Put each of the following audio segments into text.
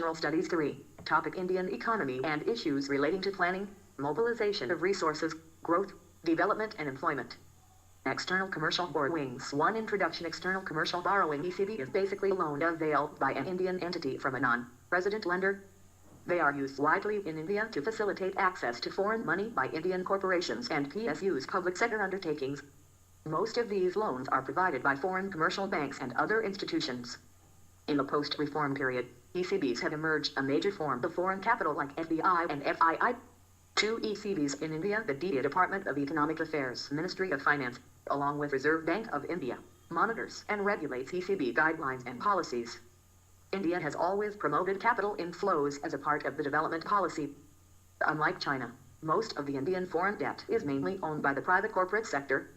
General Studies 3. Topic: Indian economy and issues relating to planning, mobilization of resources, growth, development and employment. External commercial borrowings. 1. Introduction. External commercial borrowing (ECB) is basically a loan availed by an Indian entity from a non-resident lender. They are used widely in India to facilitate access to foreign money by Indian corporations and PSUs, public sector undertakings. Most of these loans are provided by foreign commercial banks and other institutions. In the post-reform period, ECBs have emerged a major form of foreign capital like FDI and FII. 2. ECBs in India. The DEA, Department of Economic Affairs, Ministry of Finance, along with Reserve Bank of India, monitors and regulates ECB guidelines and policies. India has always promoted capital inflows as a part of the development policy. Unlike China, most of the Indian foreign debt is mainly owned by the private corporate sector.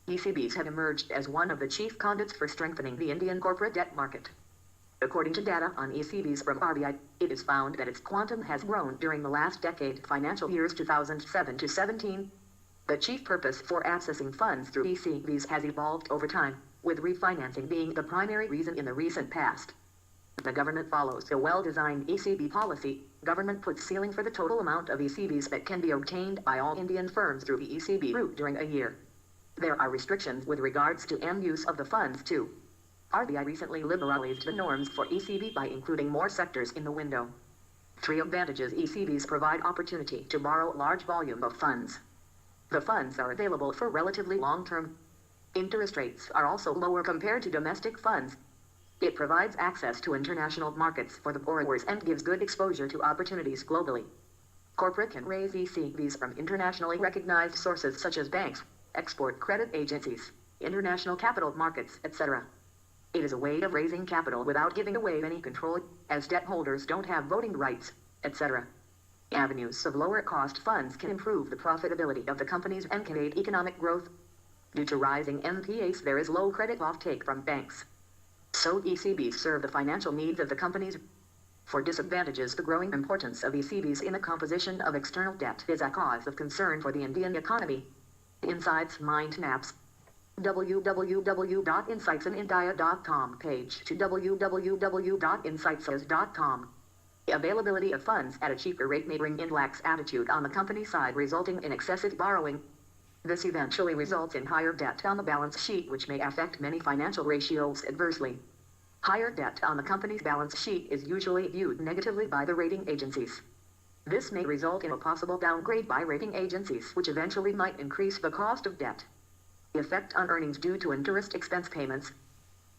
ECBs have emerged as one of the chief conduits for strengthening the Indian corporate debt market. According to data on ECBs from RBI, it is found that its quantum has grown during the last decade, financial years 2007 to 17. The chief purpose for accessing funds through ECBs has evolved over time, with refinancing being the primary reason in the recent past. The government follows a well-designed ECB policy. Government puts ceiling for the total amount of ECBs that can be obtained by all Indian firms through the ECB route during a year. There are restrictions with regards to end use of the funds too. RBI recently liberalized the norms for ECB by including more sectors in the window. 3. Advantages. ECBs provide opportunity to borrow large volume of funds. The funds are available for relatively long-term. Interest rates are also lower compared to domestic funds. It provides access to international markets for the borrowers and gives good exposure to opportunities globally. Corporate can raise ECBs from internationally recognized sources such as banks, export credit agencies, international capital markets, etc. It is a way of raising capital without giving away any control, as debt holders don't have voting rights, etc. Avenues of lower-cost funds can improve the profitability of the companies and can aid economic growth. Due to rising NPAs, there is low credit offtake from banks. So ECBs serve the financial needs of the companies. For disadvantages. The growing importance of ECBs in the composition of external debt is a cause of concern for the Indian economy. Insights. Mind maps. www.insightsinIndia.com page to www.insightses.com. Availability of funds at a cheaper rate may bring in lax attitude on the company side, resulting in excessive borrowing. This eventually results in higher debt on the balance sheet, which may affect many financial ratios adversely. Higher debt on the company's balance sheet is usually viewed negatively by the rating agencies. This may result in a possible downgrade by rating agencies, which eventually might increase the cost of debt. The effect on earnings due to interest expense payments.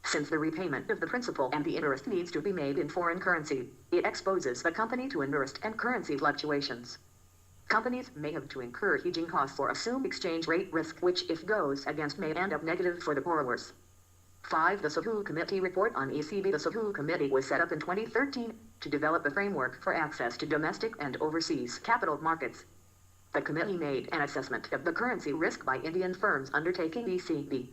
Since the repayment of the principal and the interest needs to be made in foreign currency, it exposes the company to interest and currency fluctuations. Companies may have to incur hedging costs for assumed exchange rate risk, which, if goes against, may end up negative for the borrowers. 5. The Sahoo Committee report on ECB. The Sahoo Committee was set up in 2013 to develop a framework for access to domestic and overseas capital markets. The committee made an assessment of the currency risk by Indian firms undertaking ECB.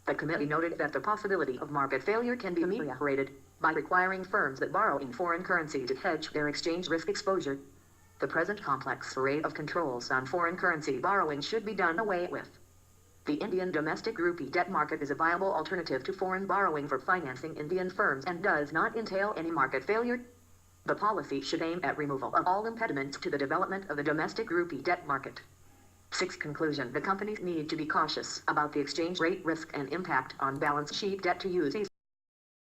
The committee noted that the possibility of market failure can be ameliorated by requiring firms that borrow in foreign currency to hedge their exchange risk exposure. The present complex array of controls on foreign currency borrowing should be done away with. The Indian domestic rupee debt market is a viable alternative to foreign borrowing for financing Indian firms and does not entail any market failure. The policy should aim at removal of all impediments to the development of the domestic rupee debt market. 6. Conclusion. The companies need to be cautious about the exchange rate risk and impact on balance sheet debt to use